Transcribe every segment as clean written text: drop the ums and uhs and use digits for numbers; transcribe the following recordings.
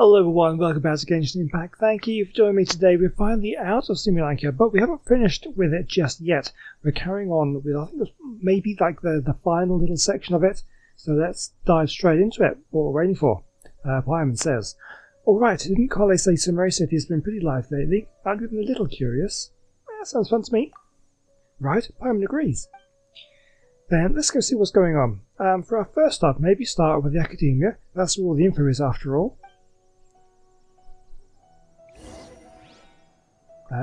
Hello everyone, welcome back to Genshin Impact. Thank you for joining me today. We're finally out of Simulankia, but we haven't finished with it just yet. We're carrying on with, I think it's maybe like the final little section of it. So let's dive straight into it, what we're waiting for. Pyman says, alright, didn't Kale say Sumeru City has been pretty live lately? I've been a little curious. Sounds fun to me. Right, Pyman agrees. Then let's go see what's going on. For our first stop, maybe start with the Academia. That's where all the info is after all.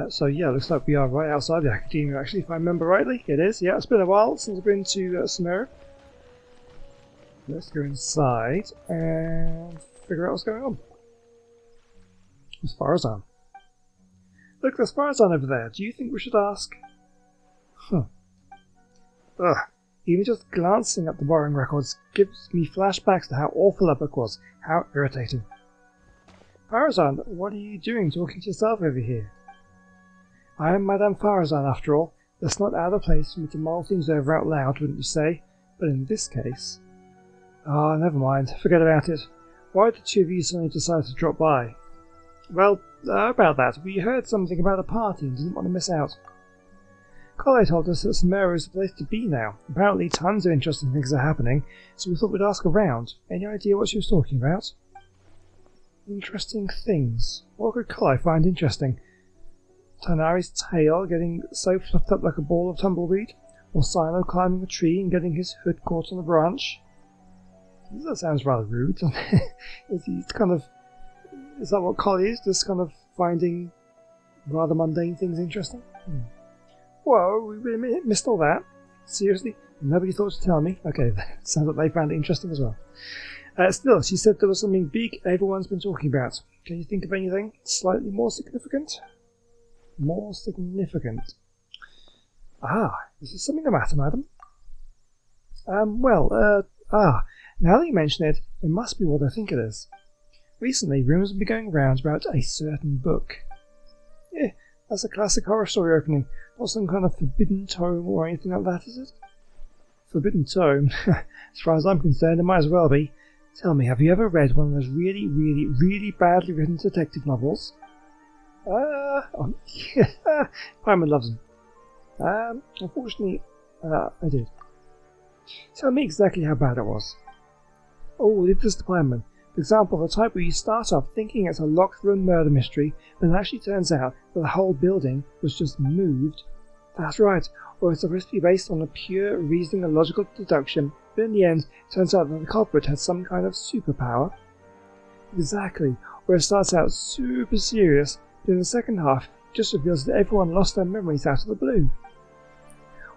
So yeah, looks like we are right outside the Academia actually, if I remember rightly. It is, yeah, it's been a while since I've been to Sumeru. Let's go inside and figure out what's going on. There's Farazan. Look, there's Farazan over there. Do you think we should ask? Ugh. Even just glancing at the borrowing records gives me flashbacks to how awful that book was. How irritating. Farazan, what are you doing talking to yourself over here? I am Madame Farazan, after all. It's not out of place for me to mull things over out loud, wouldn't you say? But in this case... Ah, never mind. Forget about it. Why did the two of you suddenly decide to drop by? Well, about that. We heard something about a party and didn't want to miss out. Kale told us that Sumeru is the place to be now. Apparently tons of interesting things are happening, so we thought we'd ask around. Any idea what she was talking about? Interesting things. What could Kale find interesting? Tanari's tail getting so fluffed up like a ball of tumbleweed, or Silo climbing a tree and getting his hood caught on a branch. That sounds rather rude. Is that what Collie is? Just kind of finding rather mundane things interesting? Whoa, we really missed all that? Seriously? Nobody thought to tell me? Okay, sounds like they found it interesting as well. Still, she said there was something big everyone's been talking about. Can you think of anything slightly more significant? More significant. Is there something the matter, madam? Now that you mention it, it must be what I think it is. Recently, rumours have been going around about a certain book. That's a classic horror story opening. Not some kind of forbidden tome or anything like that, is it? Forbidden tome? As far as I'm concerned, it might as well be. Tell me, have you ever read one of those really, really, really badly written detective novels? Pyman loves them. Unfortunately, I did. Tell me exactly how bad it was. Oh, leave this to Pyman. For example, the type where you start off thinking it's a locked room murder mystery, but it actually turns out that the whole building was just moved. That's right, or it's supposed to be based on a pure reasoning and logical deduction, but in the end, it turns out that the culprit had some kind of superpower. Exactly, or it starts out super serious, but in the second half, it just reveals that everyone lost their memories out of the blue.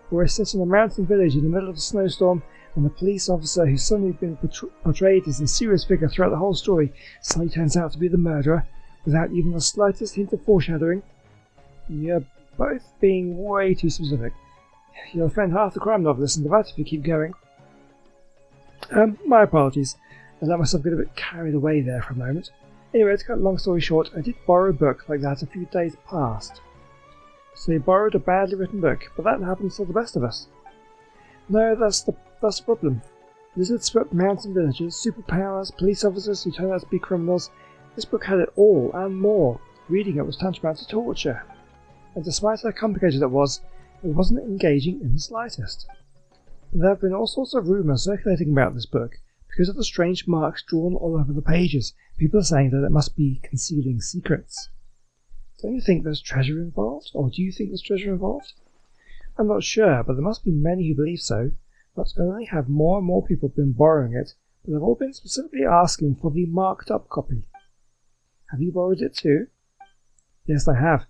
Or it's set in a mountain village in the middle of a snowstorm, and the police officer who's suddenly been portrayed as a serious figure throughout the whole story suddenly turns out to be the murderer, without even the slightest hint of foreshadowing. You're both being way too specific. You'll offend half the crime novelists in the vat if you keep going. My apologies. I let myself get a bit carried away there for a moment. Anyway, to cut a long story short, I did borrow a book like that a few days past. So you borrowed a badly written book, but that happens to the best of us. No, that's the problem. Lizard swept mountain villages, superpowers, police officers who turned out to be criminals. This book had it all, and more. Reading it was tantamount to torture. And despite how complicated it wasn't engaging in the slightest. There have been all sorts of rumours circulating about this book, because of the strange marks drawn all over the pages. People are saying that it must be concealing secrets. Don't you think there's treasure involved? Or do you think there's treasure involved? I'm not sure, but there must be many who believe so. Not only have more and more people been borrowing it, but they've all been specifically asking for the marked up copy. Have you borrowed it too? Yes, I have.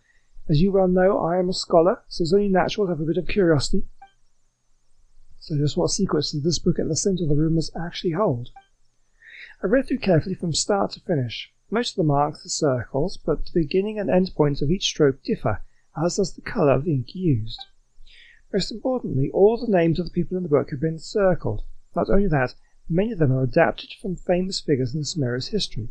As you well know, I am a scholar, so it's only natural to have a bit of curiosity. So just what secrets does this book at the centre of the rumours actually hold? I read through carefully from start to finish. Most of the marks are circles, but the beginning and end points of each stroke differ, as does the colour of the ink used. Most importantly, all the names of the people in the book have been circled. Not only that, many of them are adapted from famous figures in Sumeru's history.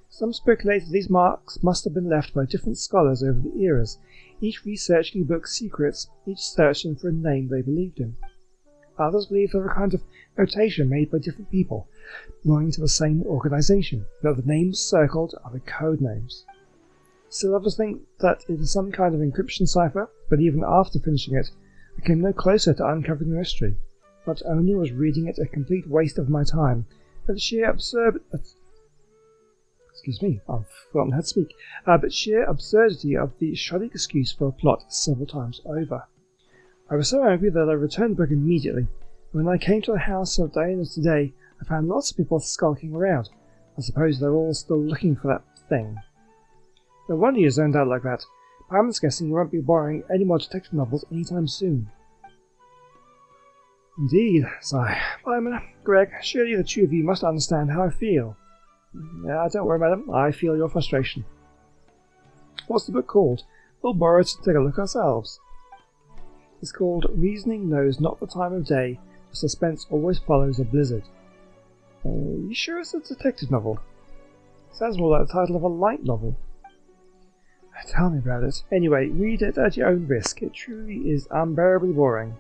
Some speculate that these marks must have been left by different scholars over the eras, each researching the book's secrets, each searching for a name they believed in. Others believe they're a kind of notation made by different people belonging to the same organization, that the names circled are the code names. Still others think that it is some kind of encryption cipher, but even after finishing it, I came no closer to uncovering the mystery. Not only was reading it a complete waste of my time, but sheer absurdity of the shoddy excuse for a plot several times over. I was so angry that I returned the book immediately. When I came to the house of Diana today, I found lots of people skulking around. I suppose they're all still looking for that thing. No wonder you zoned out like that. I'm guessing you won't be borrowing any more detective novels anytime soon. Indeed, sigh. Simon, Greg, surely the two of you must understand how I feel. Don't worry, madam. I feel your frustration. What's the book called? We'll borrow it to take a look ourselves. It's called Reasoning Knows Not the Time of Day, but Suspense Always Follows a Blizzard. You sure it's a detective novel? Sounds more like the title of a light novel. Tell me about it. Anyway, read it at your own risk. It truly is unbearably boring.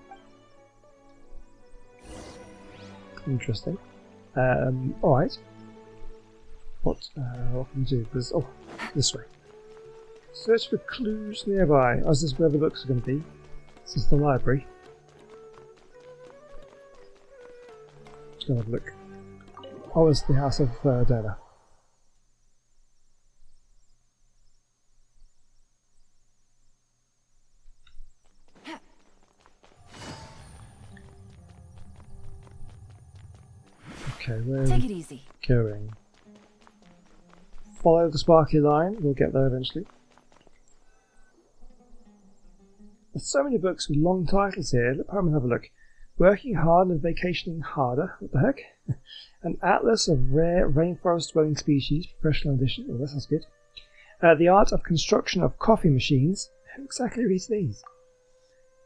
Interesting. Alright. What can we do? This way. Search for clues nearby. Is this where the books are going to be? This is the library. Just going to have a look. Oh, it's the house of Dana. Okay, where Take it easy. Going? Follow the sparkly line, we'll get there eventually. There's so many books with long titles here. Let me have a look. Working Hard and Vacationing Harder. What the heck? An Atlas of Rare Rainforest Dwelling Species, Professional Edition. Oh, that sounds good. The Art of Construction of Coffee Machines. Who exactly reads these?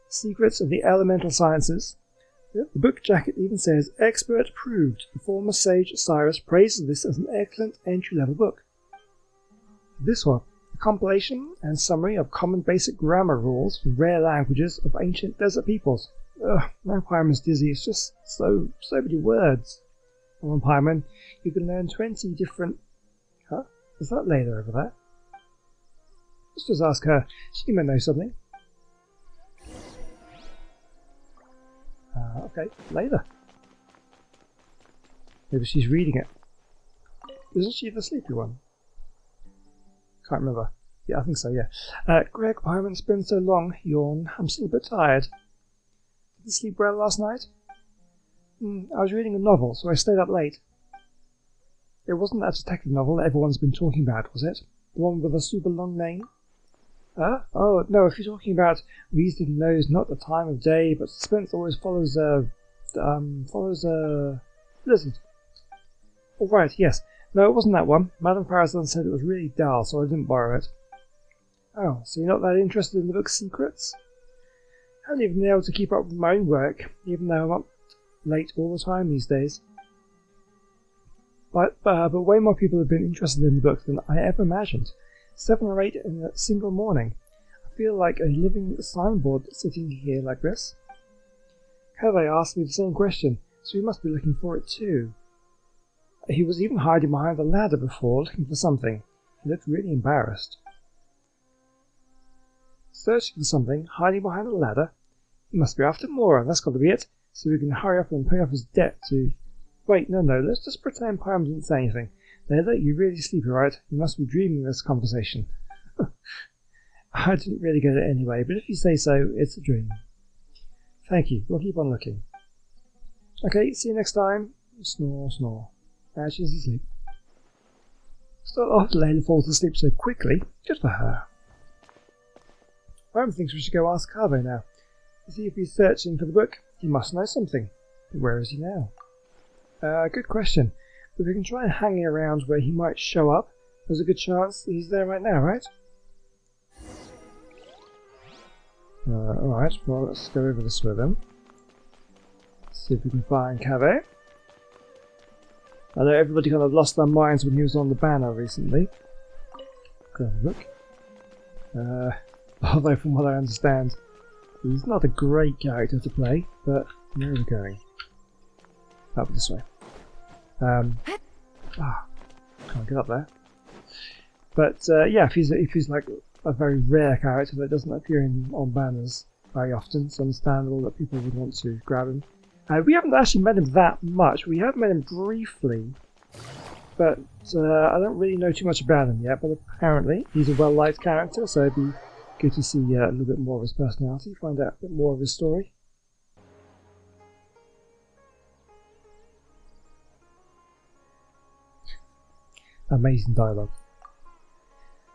Secrets of the Elemental Sciences. The book jacket even says, Expert Approved. The former sage Cyrus praises this as an excellent entry-level book. This one. A compilation and summary of common basic grammar rules from rare languages of ancient desert peoples. Ugh, now Pyroman's dizzy. It's just so many words. Come on, Pyroman. You can learn 20 different... Huh? Is that Layla over there? Let's just ask her. She might know something. Okay, Layla. Maybe she's reading it. Isn't she the sleepy one? Can't remember. Yeah, I think so, yeah. Greg, Pyroman's been so long. Yawn. I'm still a bit tired. Did you sleep well last night? I was reading a novel, so I stayed up late. It wasn't that detective novel that everyone's been talking about, was it? The one with a super long name? Oh, no, if you're talking about Reasoning Knows Not the Time of Day, but suspense always follows Blizzard. Oh, right, yes. No, it wasn't that one. Madame Parasol said it was really dull, so I didn't borrow it. Oh, so you're not that interested in the book's secrets? I haven't even been able to keep up with my own work, even though I'm up late all the time these days. But way more people have been interested in the book than I ever imagined. 7 or 8 in a single morning. I feel like a living signboard sitting here like this. Cave asked me the same question, so he must be looking for it too. He was even hiding behind the ladder before, looking for something. He looked really embarrassed. Searching for something, hiding behind the ladder? He must be after Mora, that's got to be it, so we can hurry up and pay off his debt to... Wait, no, let's just pretend Pyram didn't say anything. Layla, you're really sleepy, right? You must be dreaming this conversation. I didn't really get it anyway, but if you say so, it's a dream. Thank you, we'll keep on looking. Okay, see you next time. Snore, snore. She's asleep. Still after Layla falls asleep so quickly, good for her. Pyram thinks we should go ask Cave now. To see if he's searching for the book. He must know something. But where is he now? Good question. But we can try and hang around where he might show up. There's a good chance he's there right now, right? Alright, well let's go over this way then. See if we can find Cave. I know everybody kind of lost their minds when he was on the banner recently. Go have a look. Although from what I understand, he's not a great character to play, but Where are we going? Up this way. Can't get up there. But yeah, if he's like a very rare character that doesn't appear on banners very often, it's understandable that people would want to grab him. We haven't actually met him that much. We have met him briefly, but I don't really know too much about him yet. But apparently he's a well-liked character, so it'd be good to see a little bit more of his personality, find out a bit more of his story. Amazing dialogue.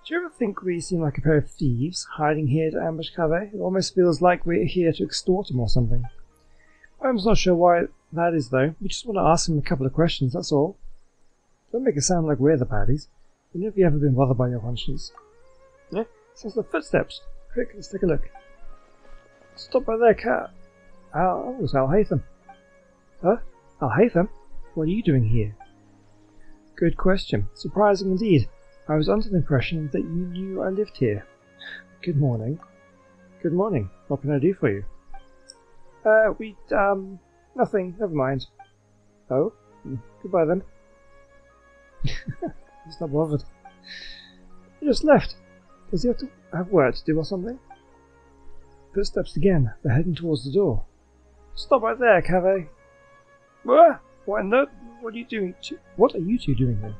Do you ever think we seem like a pair of thieves hiding here to ambush Cave? It almost feels like we're here to extort him or something. I'm not sure why that is though. We just want to ask him a couple of questions, that's all. Don't make it sound like we're the baddies. When have you ever been bothered by your conscience? Yeah? Sounds like footsteps. Quick, let's take a look. Stop by there, cat. Oh, it's Al-Haytham. Huh? Al-Haytham? What are you doing here? Good question. Surprising indeed. I was under the impression that you knew I lived here. Good morning. Good morning. What can I do for you? Nothing. Never mind. Oh? Goodbye then. He's not bothered. He just left. Does he have to have work to do or something? Footsteps again. They're heading towards the door. Stop right there, Cave. What? What are you doing? What are you two doing here?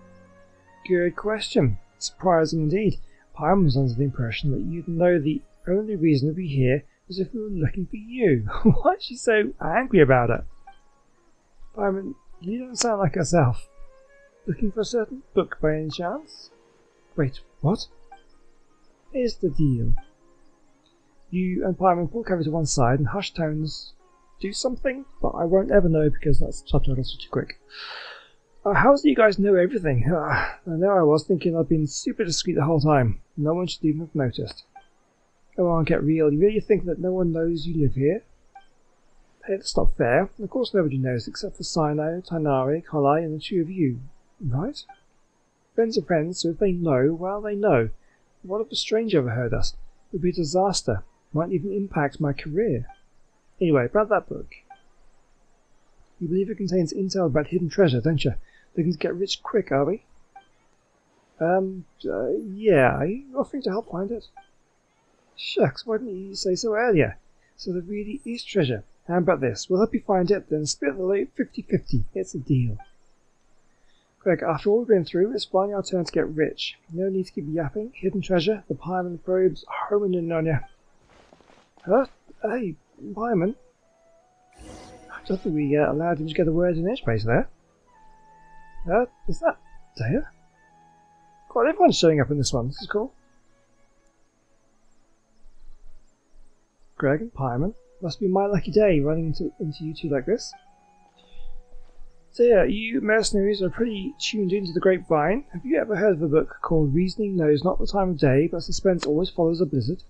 Good question. Surprising indeed. Paimon was under the impression that you'd know the only reason we'd be here was if we were looking for you. Why is she so angry about it? Paimon, you don't sound like herself. Looking for a certain book by any chance? Wait, what? Here's the deal. You and Paimon pull Cave to one side and hushed tones do something, but I won't ever know because that's subtitles are too quick. How is it you guys know everything? I know I was thinking I've been super discreet the whole time. No one should even have noticed. Come on, get real. You really think that no one knows you live here? Hey, that's not fair. Of course nobody knows except for Sino, Tainari, Kolai, and the two of you. Right? Friends are friends, so if they know, well, they know. What if a stranger overheard us? It would be a disaster. Might even impact my career. Anyway, about that book. You believe it contains intel about hidden treasure, don't you? Looking to get rich quick, are we? Yeah. Are you offering to help find it? Shucks, why didn't you say so earlier? So there really is treasure. How about this? We'll help you find it, then split the loot 50-50. It's a deal. Greg, after all we've been through, it's finally our turn to get rich. No need to keep yapping. Hidden treasure, the Paimon probes, homing in on ya. Huh? Hey, Paimon. I don't think we allowed him to get a word in edgebase there. Is that Daya? God, everyone's showing up in this one. This is cool. Greg and Paimon. Must be my lucky day running into you two like this. So yeah, you mercenaries are pretty tuned into the grapevine. Have you ever heard of a book called Reasoning Knows Not the Time of Day, but Suspense Always Follows a Blizzard?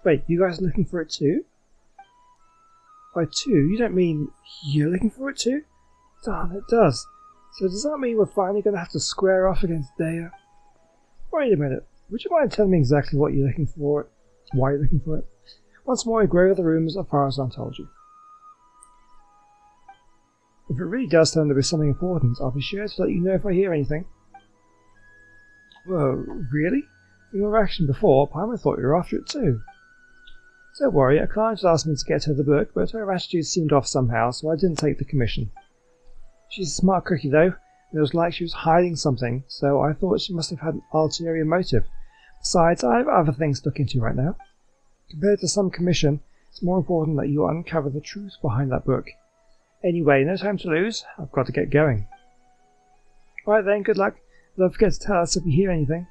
Wait, you guys are looking for it too? By two, you don't mean you're looking for it too? Darn, it does. So does that mean we're finally going to have to square off against Daya? Wait a minute, would you mind telling me exactly what you're looking for? Why you're looking for it? Once more, I go over the rooms as far as I told you. If it really does turn to be something important, I'll be sure to let you know if I hear anything. Whoa, really? From your reaction before, Paimon thought you were after it too. Don't worry, a client asked me to get her the book, but her attitude seemed off somehow, so I didn't take the commission. She's a smart cookie though, and it was like she was hiding something, so I thought she must have had an ulterior motive. Besides, I have other things to look into right now. Compared to some commission, it's more important that you uncover the truth behind that book. Anyway, no time to lose. I've got to get going. Alright then, good luck. Don't forget to tell us if you hear anything.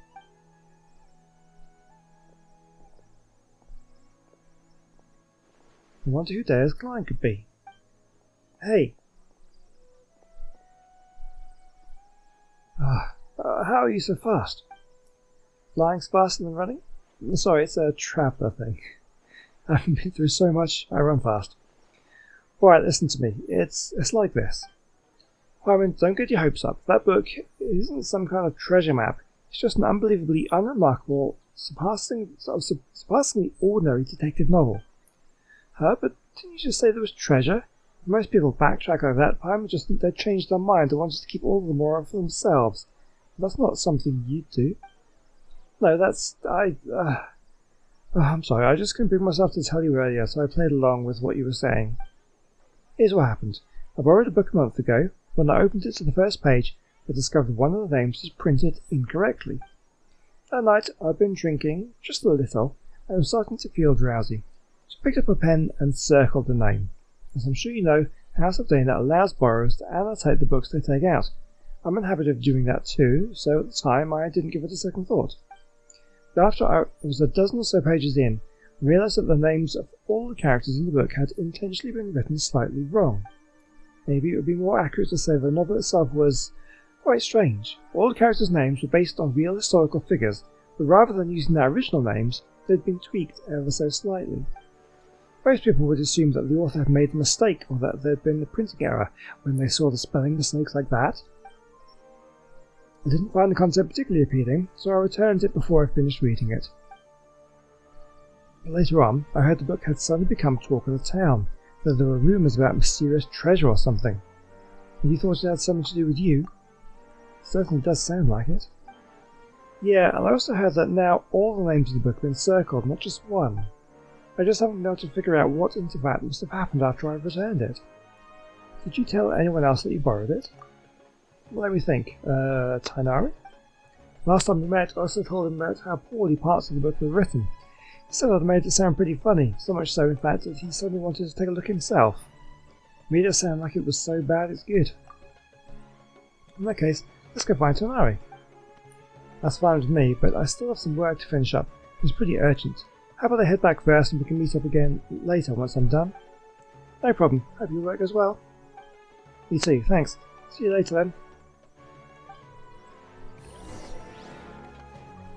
I wonder who Daya's client could be. Hey. How are you so fast? Flying's faster than running? Sorry, it's a traveller thing. I've been through so much, I run fast. Alright, listen to me. It's like this. Paimon, don't get your hopes up. That book isn't some kind of treasure map. It's just an unbelievably unremarkable, surpassingly ordinary detective novel. But Didn't you just say there was treasure? If most people backtrack like that, I would just think they'd changed their mind and wanted to keep all of the moral for themselves. That's not something you'd do. No, I'm sorry, I just couldn't bring myself to tell you earlier, so I played along with what you were saying. Here's what happened. I borrowed a book a month ago. When I opened it to the first page, I discovered one of the names was printed incorrectly. That night, I'd been drinking, just a little, and was starting to feel drowsy. So I picked up a pen and circled the name. As I'm sure you know, House of Dana allows borrowers to annotate the books they take out. I'm in the habit of doing that too, so at the time I didn't give it a second thought. But after I was a dozen or so pages in, I realised that the names of all the characters in the book had intentionally been written slightly wrong. Maybe it would be more accurate to say the novel itself was quite strange. All the characters' names were based on real historical figures, but rather than using their original names, they'd been tweaked ever so slightly. Most people would assume that the author had made a mistake or that there had been a printing error when they saw the spelling mistakes like that. I didn't find the concept particularly appealing, so I returned it before I finished reading it. But later on, I heard the book had suddenly become talk of the town, that there were rumours about mysterious treasure or something. And you thought it had something to do with you? It certainly does sound like it. Yeah, and I also heard that now all the names of the book have been circled, not just one. I just haven't been able to figure out what in Teyvat must have happened after I returned it. Did you tell anyone else that you borrowed it? Well, let me think. Tainari? Last time we met, I also told him about how poorly parts of the book were written. He said I'd made it sound pretty funny, so much so in fact that he suddenly wanted to take a look himself. Made it sound like it was so bad it's good. In that case, let's go find Tainari. That's fine with me, but I still have some work to finish up. It's pretty urgent. How about I head back first and we can meet up again later once I'm done? No problem. Hope your work goes well. Me too, thanks. See you later then.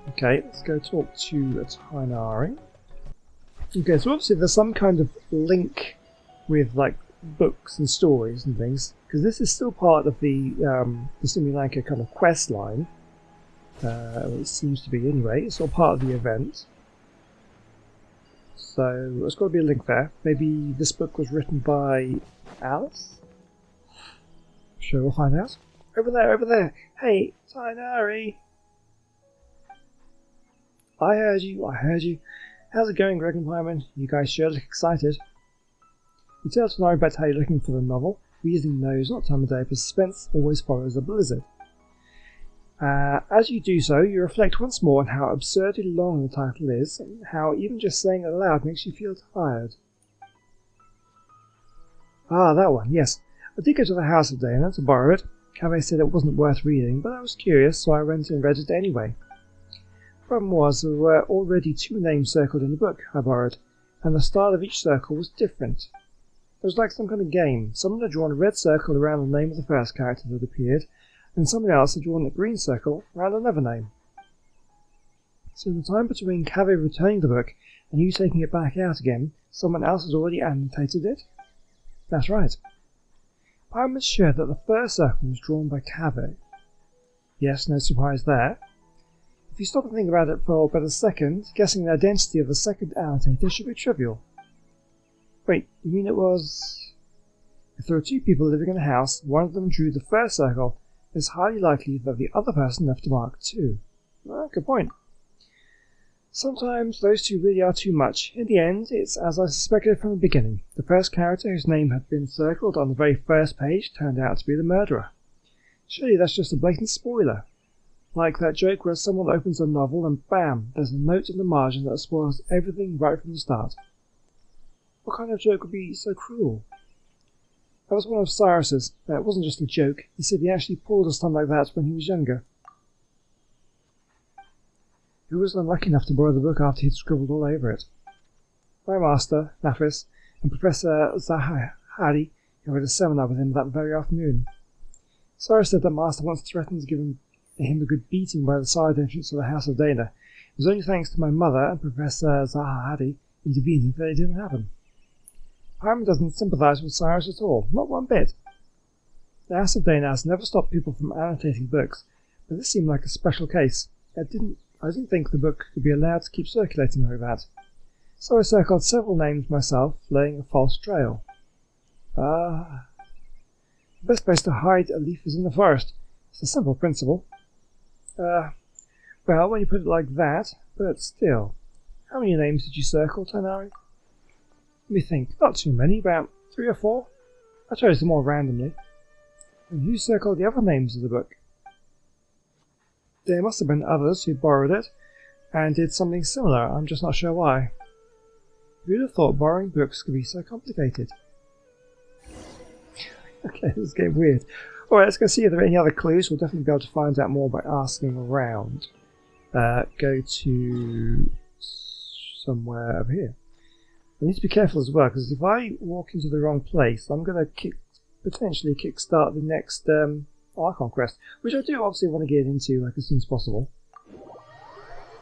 Okay, let's go talk to Tainari. Okay, so obviously there's some kind of link with like books and stories and things, because this is still part of the Simulanka kind of quest line. It seems to be anyway. It's all part of the event. So there's got to be a link there. Maybe this book was written by Alice? Sure, we'll find out. Over there! Hey, Tainari! I heard you. How's it going, Greg and Hyman? You guys sure look excited. You tell Tainari about how you're looking for the novel. Reason knows not time of day, but suspense always follows a blizzard. As you do so, you reflect once more on how absurdly long the title is, and how even just saying it aloud makes you feel tired. Ah, that one, yes. I did go to the House of Dana to borrow it. Cave said it wasn't worth reading, but I was curious, so I went and read it anyway. The problem was there were already 2 names circled in the book I borrowed, and the style of each circle was different. It was like some kind of game. Someone had drawn a red circle around the name of the first character that appeared, and someone else had drawn a green circle around another name. So in the time between Cave returning the book and you taking it back out again, someone else had already annotated it? That's right. I was sure that the first circle was drawn by Cave. Yes, no surprise there. If you stop and think about it for but a second, guessing the identity of the second annotator should be trivial. Wait, you mean it was... If there were 2 people living in a house, one of them drew the first circle, it's highly likely that the other person left a mark too. Good point. Sometimes those 2 really are too much. In the end, it's as I suspected from the beginning. The first character whose name had been circled on the very first page turned out to be the murderer. Surely that's just a blatant spoiler. Like that joke where someone opens a novel and bam, there's a note in the margin that spoils everything right from the start. What kind of joke would be so cruel? That was one of Cyrus's. It wasn't just a joke. He said he actually pulled a stunt like that when he was younger. He was unlucky enough to borrow the book after he'd scribbled all over it. My master, Nafis, and Professor Zahari held a seminar with him that very afternoon. Cyrus said that Master once threatened to give him a good beating by the side entrance of the House of Dana. It was only thanks to my mother and Professor Zahari intervening that it didn't happen. Hyman doesn't sympathise with Cyrus at all, not one bit. The House of Dana has never stopped people from annotating books, but this seemed like a special case. I didn't think the book could be allowed to keep circulating like that. So I circled several names myself, laying a false trail. The best place to hide a leaf is in the forest. It's a simple principle. Well, when you put it like that, but still. How many names did you circle, Tonari? Let me think. Not too many, about 3 or 4. I chose them all randomly. And who circled the other names of the book? There must have been others who borrowed it, and did something similar. I'm just not sure why. Who'd have thought borrowing books could be so complicated? Okay, this is getting weird. Alright, let's go see if there are any other clues. We'll definitely be able to find out more by asking around. Go to somewhere over here. I need to be careful as well, because if I walk into the wrong place, I'm going to potentially kickstart the next Archon quest, which I do obviously want to get into like as soon as possible.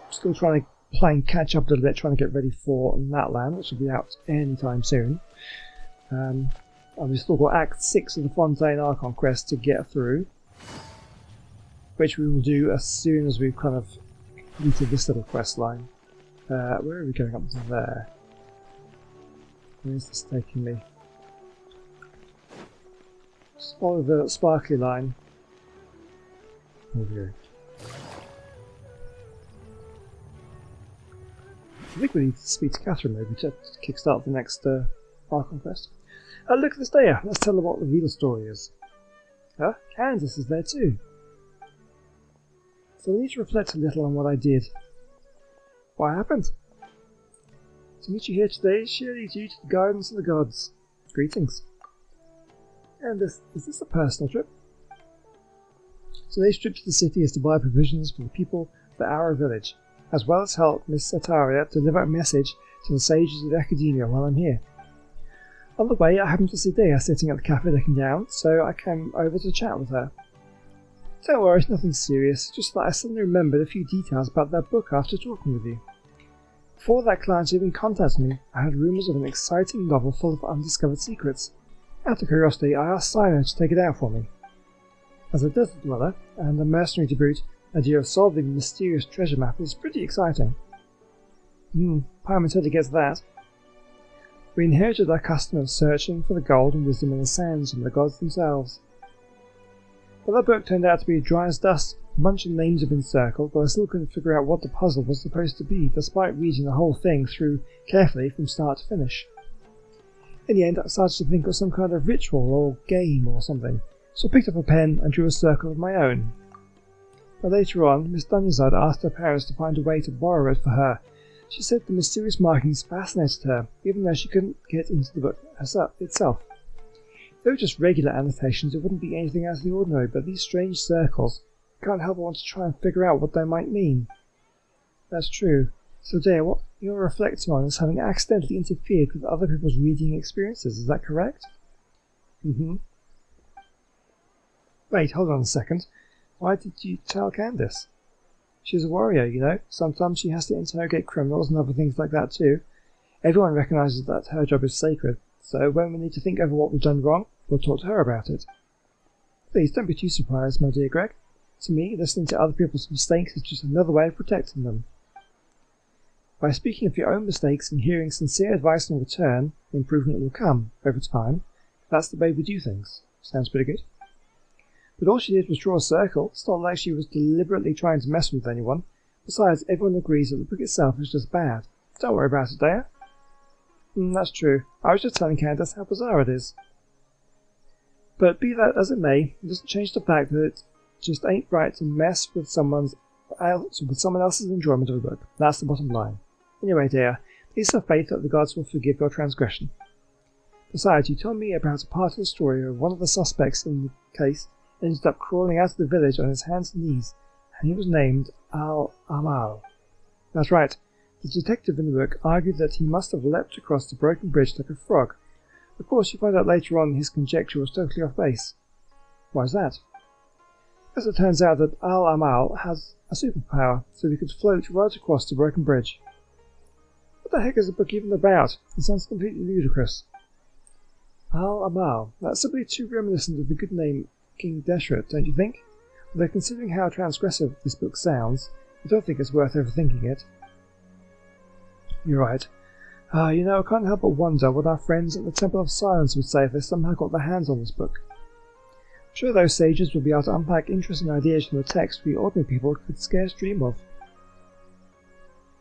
Still trying to play and catch up a little bit, trying to get ready for that land, which will be out anytime soon. And we've still got Act 6 of the Fontaine Archon quest to get through, which we will do as soon as we've kind of completed this little quest line. Where are we going up to there? Where is this taking me? Just follow the sparkly line. Over here. I think we need to speak to Catherine maybe to kickstart the next Archon quest. Look at this day. Let's tell her what the real story is. Candace is there too. So I need to reflect a little on what I did. What happened? To meet you here today is surely due to the guidance of the gods. Greetings. And is this a personal trip? Today's trip to the city is to buy provisions for the people of our village, as well as help Miss Sataria deliver a message to the sages of academia while I'm here. On the way, I happened to see Dea sitting at the cafe looking down, so I came over to chat with her. Don't worry, it's nothing serious, just that I suddenly remembered a few details about that book after talking with you. Before that client even contacted me, I heard rumours of an exciting novel full of undiscovered secrets. Out of curiosity, I asked Sino to take it out for me. As a desert dweller, and a mercenary to boot, the idea of solving the mysterious treasure map is pretty exciting. Paimon totally gets that. We inherited our custom of searching for the gold and wisdom in the sands from the gods themselves. But that book turned out to be dry as dust. A bunch of names have been circled, but I still couldn't figure out what the puzzle was supposed to be, despite reading the whole thing through carefully from start to finish. In the end, I started to think of some kind of ritual or game or something, so I picked up a pen and drew a circle of my own. But later on, Miss Dunyazad asked her parents to find a way to borrow it for her. She said the mysterious markings fascinated her, even though she couldn't get into the book itself. If they were just regular annotations, it wouldn't be anything out of the ordinary, but these strange circles, I can't help but want to try and figure out what they might mean. That's true. So Dea, what you're reflecting on is having accidentally interfered with other people's reading experiences, is that correct? Wait, hold on a second. Why did you tell Candace? She's a warrior, you know. Sometimes she has to interrogate criminals and other things like that too. Everyone recognises that her job is sacred, so when we need to think over what we've done wrong, we'll talk to her about it. Please don't be too surprised, my dear Greg. To me, listening to other people's mistakes is just another way of protecting them. By speaking of your own mistakes and hearing sincere advice in return, improvement will come, over time. That's the way we do things. Sounds pretty good. But all she did was draw a circle. It's not like she was deliberately trying to mess with anyone. Besides, everyone agrees that the book itself is just bad. Don't worry about it, Dea. That's true. I was just telling Candace how bizarre it is. But be that as it may, it doesn't change the fact that it just ain't right to mess with someone else's enjoyment of a book. That's the bottom line. Anyway, Dea, please have faith that the gods will forgive your transgression. Besides, you told me about a part of the story where one of the suspects in the case ended up crawling out of the village on his hands and knees, and he was named Al-Amal. That's right. The detective in the book argued that he must have leapt across the broken bridge like a frog. Of course, you find out later on his conjecture was totally off base. Why is that? As it turns out that Al-Amal has a superpower, so he could float right across the broken bridge. What the heck is the book even about? It sounds completely ludicrous. Al-Amal. That's simply too reminiscent of the good name King Deshret, don't you think? Although considering how transgressive this book sounds, I don't think it's worth overthinking it. You're right. You know, I can't help but wonder what our friends at the Temple of Silence would say if they somehow got their hands on this book. I'm sure those sages would be able to unpack interesting ideas from the text we ordinary people could scarce dream of.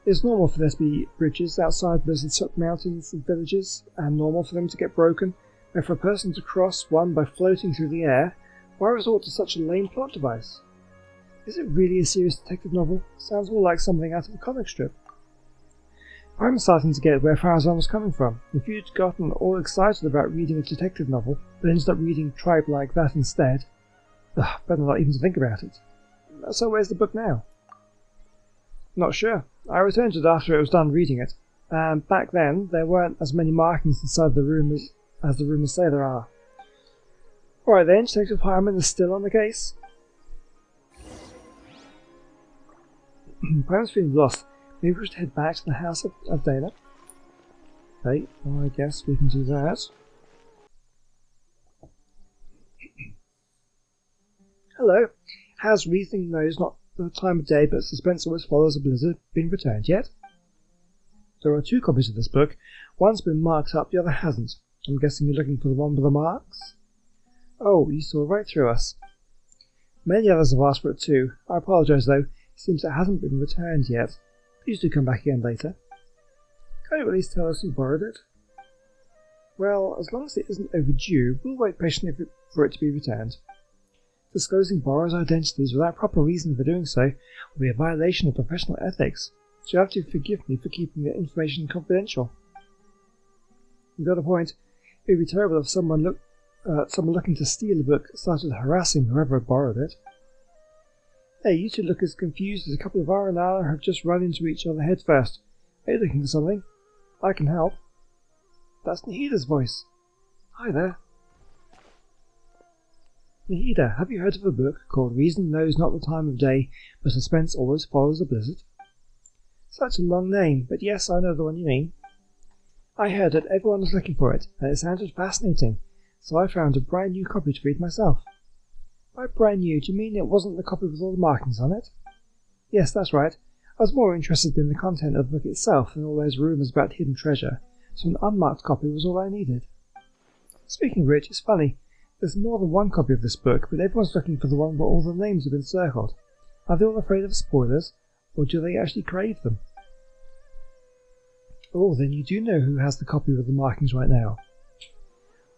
It's normal for there to be bridges outside blizzard-swept mountains and villages, and normal for them to get broken, and for a person to cross one by floating through the air. Why resort to such a lame plot device? Is it really a serious detective novel? Sounds more like something out of a comic strip. I'm starting to get where Farazan was coming from. If you'd gotten all excited about reading a detective novel, but ended up reading tripe like that instead, better not even to think about it. So where's the book now? Not sure. I returned it after it was done reading it, and back then there weren't as many markings inside the room as the rumors say there are. Alright then, Detective Hyman is still on the case. Hyman's feeling lost. Maybe we should head back to the house of Dana. Okay, well, I guess we can do that. Hello. Has reasoning knows not the time of day, but suspense always follows a blizzard been returned yet? There are 2 copies of this book. One's been marked up, the other hasn't. I'm guessing you're looking for the one with the marks? Oh, you saw right through us. Many others have asked for it too. I apologise though. It seems it hasn't been returned yet. Please do come back again later. Can you at least tell us who borrowed it? Well, as long as it isn't overdue, we'll wait patiently for it to be returned. Disclosing borrowers' identities without proper reason for doing so will be a violation of professional ethics, so you have to forgive me for keeping the information confidential. You got a point. It would be terrible if someone looking to steal a book started harassing whoever had borrowed it. Hey, you 2 look as confused as a couple of R&R have just run into each other head first. Are you looking for something? I can help. That's Nahida's voice. Hi there. Nahida, have you heard of a book called Reason Knows Not the Time of Day, but Suspense Always Follows a Blizzard? Such a long name, but yes, I know the one you mean. I heard that everyone was looking for it, and it sounded fascinating, so I found a brand new copy to read myself. By brand new, do you mean it wasn't the copy with all the markings on it? Yes, that's right. I was more interested in the content of the book itself than all those rumours about hidden treasure, so an unmarked copy was all I needed. Speaking of which, it's funny. There's more than one copy of this book, but everyone's looking for the one where all the names have been circled. Are they all afraid of spoilers, or do they actually crave them? Oh, then you do know who has the copy with the markings right now.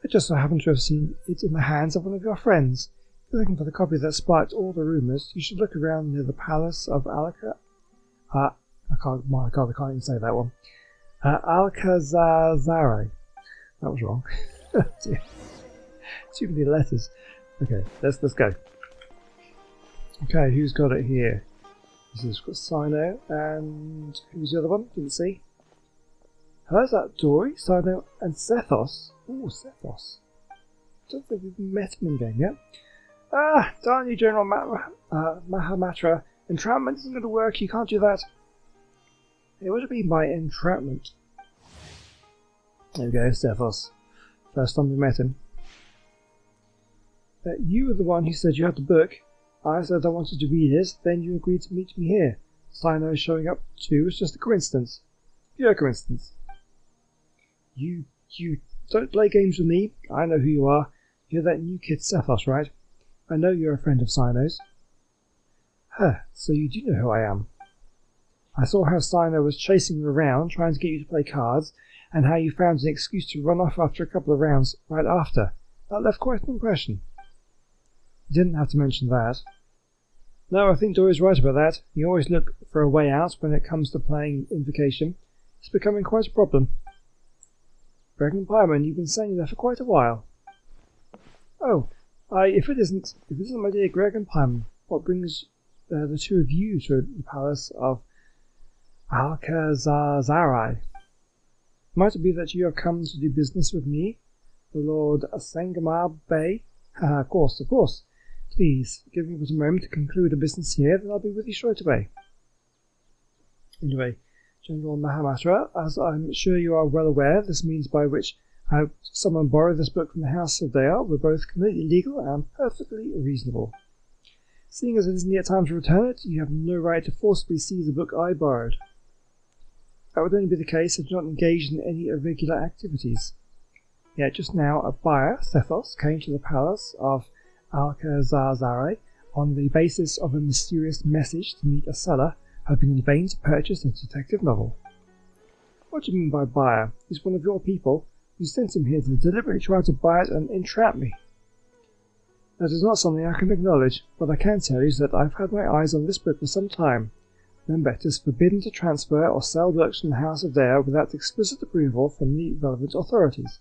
I just so happen to have seen it in the hands of one of your friends. If you're looking for the copy that sparked all the rumours, you should look around near the palace of I can't even say that one. Alcazazare. That was wrong. Too many letters. Okay, let's go. Okay, who's got it here? This has got Sino, and who's the other one? Didn't see. How's that Dory, Sino, and Sethos? Oh, Sethos. Don't think we've met him in game yet. Ah, darn you, General Mahamatra. Entrapment isn't going to work, you can't do that. It would have been by entrapment. There we go, Sethos. First time we met him. You were the one who said you had the book. I said I wanted to read it, then you agreed to meet me here. Sino showing up too was just a coincidence. Pure coincidence. You don't play games with me. I know who you are. You're that new kid Sethos, right? I know you're a friend of Sino's. Huh, so you do know who I am. I saw how Sino was chasing you around, trying to get you to play cards, and how you found an excuse to run off after a couple of rounds right after. That left quite an impression. You didn't have to mention that. No, I think Dory's right about that. You always look for a way out when it comes to playing Invocation. It's becoming quite a problem. Dragon Pyman, you've been saying that for quite a while. Oh, if it isn't my dear Dragon Pyman, what brings the 2 of you to the palace of Alcazazare? Might it be that you have come to do business with me, the Lord Asengamar Bey? Of course. Please, give me but a moment to conclude a business here, then I'll be with you straight away. Anyway, General Mahamatra, as I'm sure you are well aware, this means by which someone borrowed this book from the House of Dale were both completely legal and perfectly reasonable. Seeing as it isn't yet time to return it, you have no right to forcibly seize a book I borrowed. That would only be the case if not engaged in any irregular activities. Yet just now a buyer, Sethos, came to the palace of Alcazazare on the basis of a mysterious message to meet a seller, hoping in vain to purchase a detective novel. What do you mean by buyer? He's one of your people. You sent him here to deliberately try to buy it and entrap me. That is not something I can acknowledge, but I can tell you that I've had my eyes on this book for some time. Remember, it is forbidden to transfer or sell books from the House of Dare without explicit approval from the relevant authorities.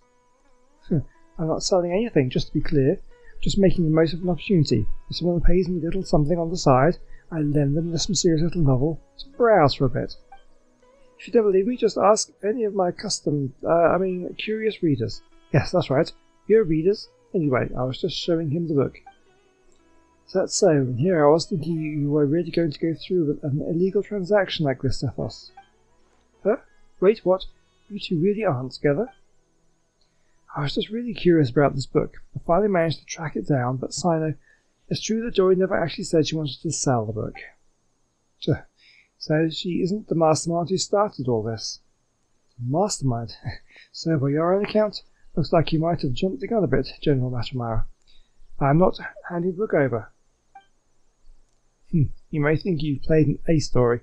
I'm not selling anything, just to be clear, just making the most of an opportunity. If someone pays me a little something on the side, I lend them this mysterious little novel to browse for a bit. If you don't believe me, just ask any of my curious readers. Yes, that's right, your readers. Anyway, I was just showing him the book. Is that so? And here I was thinking you were really going to go through with an illegal transaction like this, Sethos. Huh? Wait, what? You two really aren't together? I was just really curious about this book. I finally managed to track it down, but Sino, it's true that Joy never actually said she wanted to sell the book. So she isn't the mastermind who started all this. Mastermind? So by your own account, looks like you might have jumped the gun a bit, General Matamara. I'm not handing the book over. You may think you've played an A story,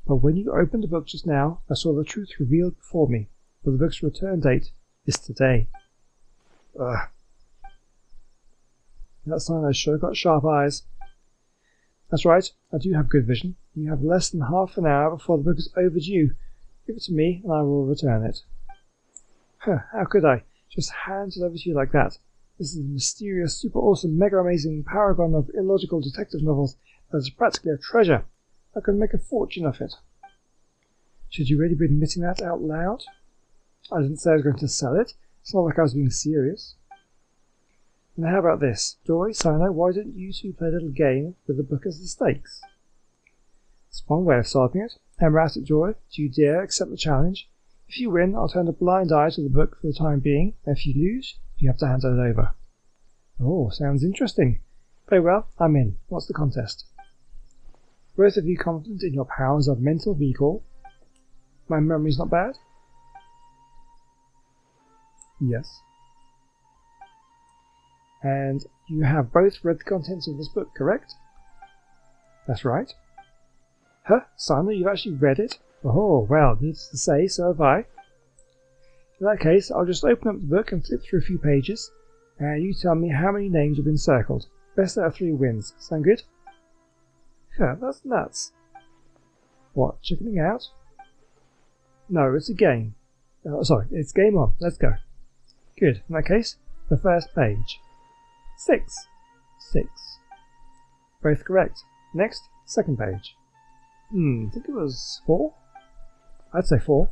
but when you opened the book just now, I saw the truth revealed before me, but the book's return date is today. Ugh. That sign has sure got sharp eyes. That's right, I do have good vision. You have less than half an hour before the book is overdue. Give it to me, and I will return it. How could I? Just hand it over to you like that. This is a mysterious, super awesome, mega amazing paragon of illogical detective novels that is practically a treasure. I could make a fortune of it. Should you really be admitting that out loud? I didn't say I was going to sell it. It's not like I was being serious. Now how about this? Dory, Sino, why don't you two play a little game with the book as the stakes? It's one way of solving it. Embark, Joy, do you dare accept the challenge? If you win, I'll turn a blind eye to the book for the time being. If you lose, you have to hand it over. Oh, sounds interesting. Very well, I'm in. What's the contest? Both of you confident in your powers of mental recall? My memory's not bad? Yes. And you have both read the contents of this book, correct? That's right. Huh? Sino, you've actually read it? Oh, well, needless to say, so have I. In that case, I'll just open up the book and flip through a few pages, and you tell me how many names have been circled. Best out of 3 wins. Sound good? Huh, that's nuts. What, chickening out? No, it's a game. Sorry, it's game on. Let's go. Good. In that case, the first page. 6. 6. Both correct. Next, second page. I think it was 4? I'd say 4.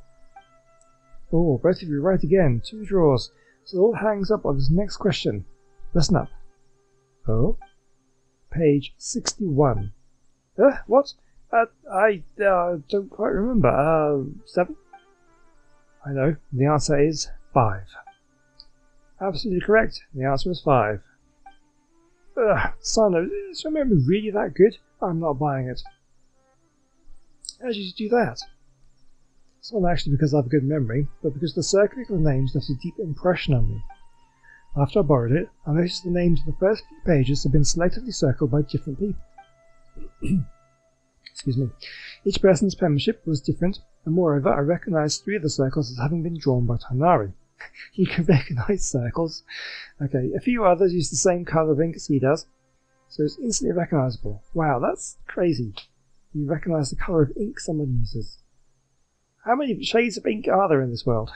Oh, both of you right again. 2 draws. So it all hangs up on this next question. Listen up. Oh? Page 61. What? I don't quite remember. 7? I know. The answer is 5. Absolutely correct. The answer is 5. Sino, is your memory really that good? I'm not buying it. How did you do that? It's not actually because I have a good memory, but because the circling of the names left a deep impression on me. After I borrowed it, I noticed the names of the first few pages had been selectively circled by different people. Excuse me. Each person's penmanship was different, and moreover, I recognized 3 of the circles as having been drawn by Tighnari. You can recognize circles. Okay, a few others use the same color of ink as he does, so it's instantly recognizable. Wow, that's crazy. You recognize the color of ink someone uses. How many shades of ink are there in this world?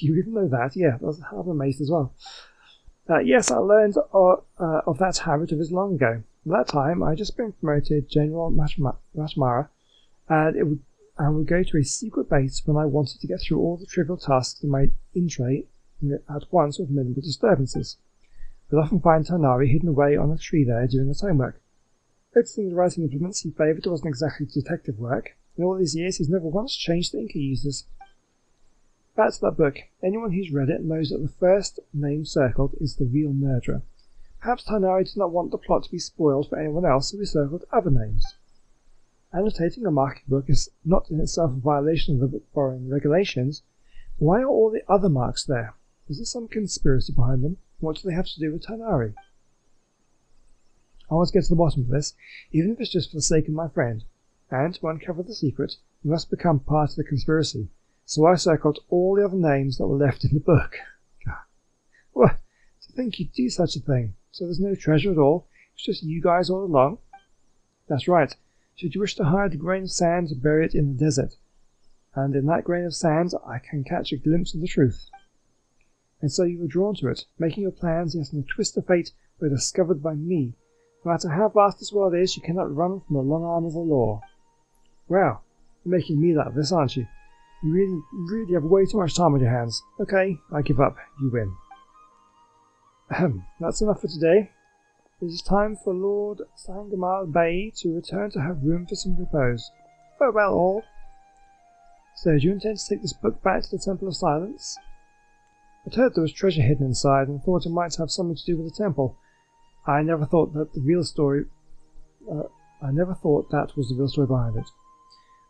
You even know that? Yeah, I'm amazed as well. Yes, I learned of that habit of his long ago. At that time, I had just been promoted General Matamara, and would go to a secret base when I wanted to get through all the trivial tasks in my in-tray at once with minimal disturbances. I would often find Tighnari hidden away on a tree there doing his homework. Noticing the writing implements he favoured wasn't exactly detective work. In all these years, he's never once changed the ink he uses. Back to that book. Anyone who's read it knows that the first name circled is the real murderer. Perhaps Tighnari did not want the plot to be spoiled for anyone else, so he circled other names. Annotating or marking a book is not in itself a violation of the book borrowing regulations. Why are all the other marks there? Is there some conspiracy behind them? What do they have to do with Tanari? I want to get to the bottom of this, even if it's just for the sake of my friend. And to uncover the secret, you must become part of the conspiracy. So I circled all the other names that were left in the book. What? To think you'd do such a thing. So there's no treasure at all. It's just you guys all along. That's right. Should you wish to hide a grain of sand, bury it in the desert. And in that grain of sand, I can catch a glimpse of the truth. And so you were drawn to it, making your plans, yet in a twist of fate were discovered by me. No matter how vast this world is, you cannot run from the long arm of the law. Wow, you're making me laugh this, aren't you? You really have way too much time on your hands. Okay, I give up. You win. That's enough for today. It is time for Lord Sangamal Bay to return to her room for some repose. Farewell all. So, do you intend to take this book back to the Temple of Silence? I'd heard there was treasure hidden inside and thought it might have something to do with the temple. I never thought that was the real story behind it.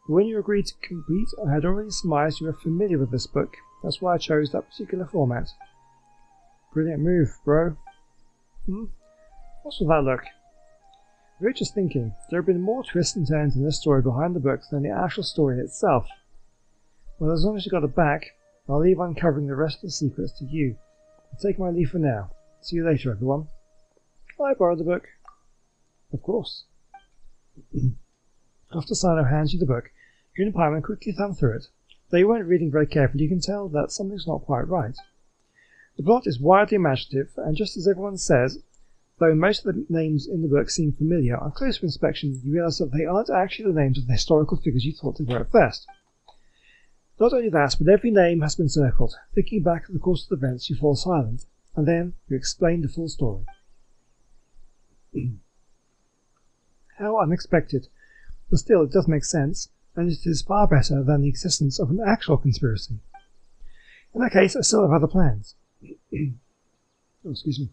But when you agreed to compete, I had already surmised you were familiar with this book. That's why I chose that particular format. Brilliant move, bro. What's with that look? We were just thinking, there have been more twists and turns in this story behind the book than the actual story itself. Well, as long as you got it back, I'll leave uncovering the rest of the secrets to you. I'll take my leave for now. See you later, everyone. Can I borrow the book? Of course. After Sino hands you the book, you and Paimon quickly thumb through it. Though you weren't reading very carefully, you can tell that something's not quite right. The plot is wildly imaginative, and just as everyone says, though most of the names in the book seem familiar, on closer inspection you realise that they aren't actually the names of the historical figures you thought they were at first. Not only that, but every name has been circled. Thinking back at the course of the events, you fall silent, and then you explain the full story. How unexpected. But still, it does make sense, and it is far better than the existence of an actual conspiracy. In that case, I still have other plans. Oh, excuse me.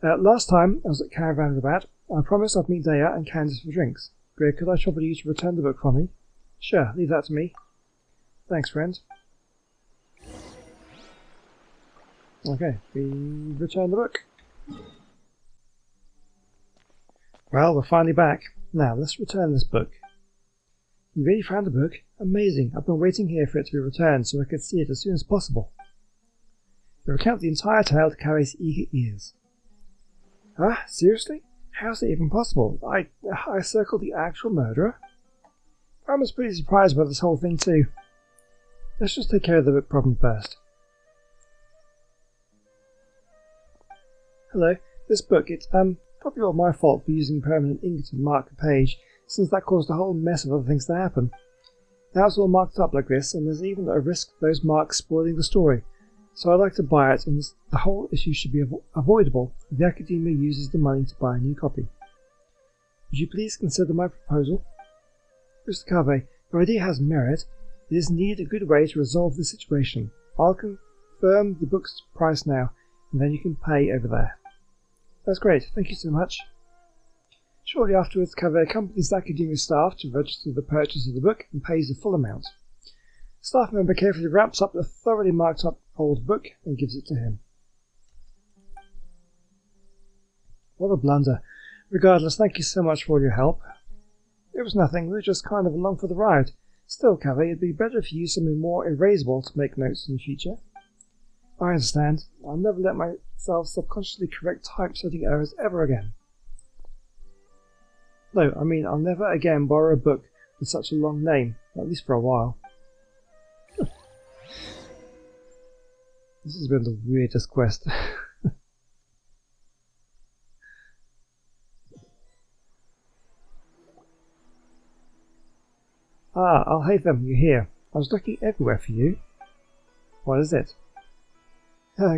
Last time I was at Caravan Rabat, I promised I'd meet Dea and Candace for drinks. Greg, could I trouble you to return the book for me? Sure, leave that to me. Thanks, friend. Okay, we return the book. Well, we're finally back. Now, let's return this book. You really found the book? Amazing. I've been waiting here for it to be returned so I could see it as soon as possible. You recount the entire tale to Carrie's eager ears. Ah, seriously? How's it even possible? I circled the actual murderer? I was pretty surprised by this whole thing too. Let's just take care of the book problem first. Hello, this book, it's probably all my fault for using permanent ink to mark a page, since that caused a whole mess of other things to happen. Now it's all marked up like this, and there's even a risk of those marks spoiling the story. So I'd like to buy it, and the whole issue should be avoidable if the Academia uses the money to buy a new copy. Would you please consider my proposal? Mr. Carvey, your idea has merit. It is indeed a good way to resolve the situation. I'll confirm the book's price now, and then you can pay over there. That's great, thank you so much. Shortly afterwards, Carvey accompanies the Academia staff to register the purchase of the book and pays the full amount. The staff member carefully wraps up the thoroughly marked up old book and gives it to him. What a blunder. Regardless, thank you so much for all your help. It was nothing, we were just kind of along for the ride. Still, Carvey, it'd be better if you used something more erasable to make notes in the future. I understand. I'll never let myself subconsciously correct typesetting errors ever again. No, I mean, I'll never again borrow a book with such a long name, at least for a while. This has been the weirdest quest. Ah, Alhaitham, you're here. I was looking everywhere for you. What is it?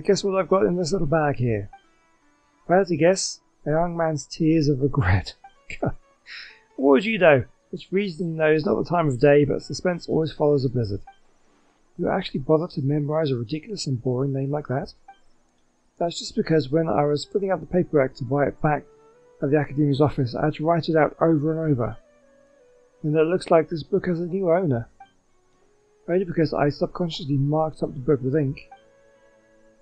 Guess what I've got in this little bag here? If I had to guess, a young man's tears of regret. What would you know? It's freezing though, it's not the time of day, but suspense always follows a blizzard. You actually bothered to memorize a ridiculous and boring name like that? That's just because when I was filling out the paperwork to buy it back at the Academia's office, I had to write it out over and over. And it looks like this book has a new owner. Only because I subconsciously marked up the book with ink.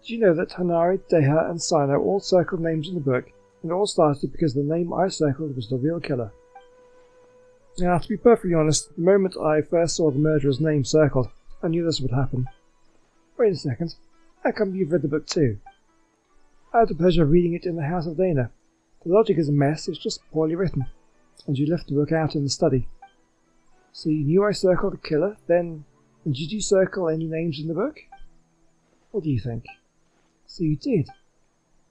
Did you know that Tanari, Deha and Sino all circled names in the book, and it all started because the name I circled was the real killer? Now, to be perfectly honest, the moment I first saw the murderer's name circled, I knew this would happen. Wait a second, how come you've read the book too? I had the pleasure of reading it in the house of Dana. The logic is a mess, it's just poorly written, and you left the book out in the study. So you knew I circled the killer, then did you circle any names in the book? What do you think? So you did.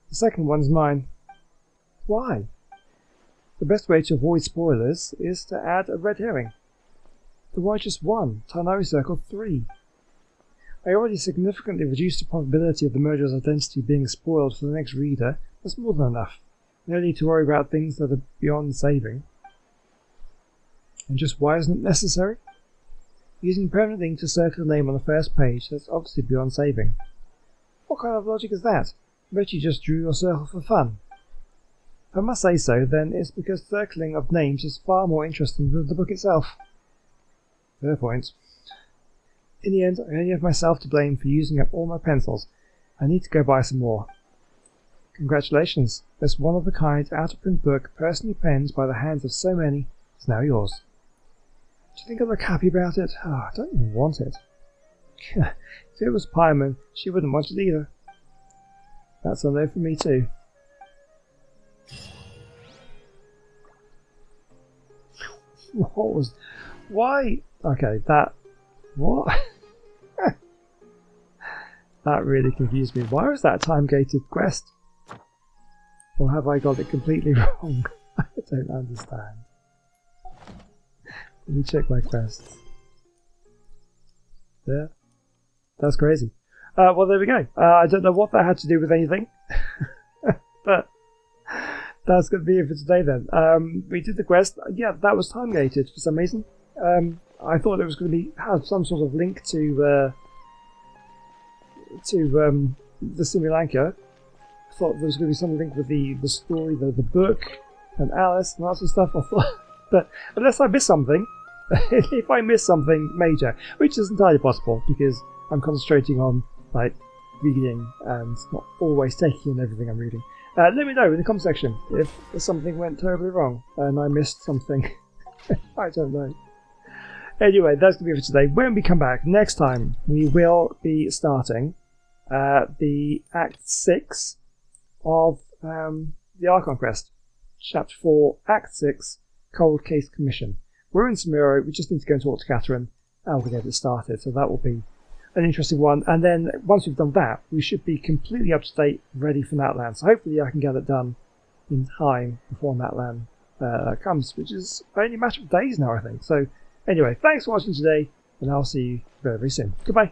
The second one's mine. Why? The best way to avoid spoilers is to add a red herring. But why just one? Tanari circled 3. I already significantly reduced the probability of the murderer's identity being spoiled for the next reader. That's more than enough. No need to worry about things that are beyond saving. And just why isn't it necessary? Using permanent ink to circle a name on the first page, that's obviously beyond saving. What kind of logic is that? I bet you just drew your circle for fun. If I must say so, then it's because circling of names is far more interesting than the book itself. Fair point. In the end, I only have myself to blame for using up all my pencils. I need to go buy some more. Congratulations, this one-of-a-kind out-of-print book, personally penned by the hands of so many, is now yours. Do you think I look happy about it? Oh, I don't even want it. If it was Pyman, she wouldn't want it either. That's a no for me too. What was... Why? Okay, that... What? That really confused me. Why was that a time-gated quest? Or have I got it completely wrong? I don't understand. Let me check my quests. There. That's crazy. Well, there we go. I don't know what that had to do with anything. But that's going to be it for today then. We did the quest. Yeah, that was time-gated for some reason. I thought it was going to have some sort of link to the Simulanka. I thought there was going to be some link with the story, the book, and Alice and that sort of stuff. I thought, but unless I missed something, if I miss something major, which is entirely possible because I'm concentrating on like reading and not always taking in everything I'm reading. Let me know in the comment section if something went terribly wrong and I missed something. I don't know. Anyway, that's going to be it for today. When we come back next time, we will be starting the Act 6 of the Archon Quest. Chapter 4, Act 6, Cold Case Commission. We're in Samuro, we just need to go and talk to Catherine, and we'll get it started. So that will be an interesting one. And then once we've done that, we should be completely up to date, ready for Natlan. So hopefully I can get it done in time before Natlan comes, which is only a matter of days now, I think. So anyway, thanks for watching today, and I'll see you very, very soon. Goodbye.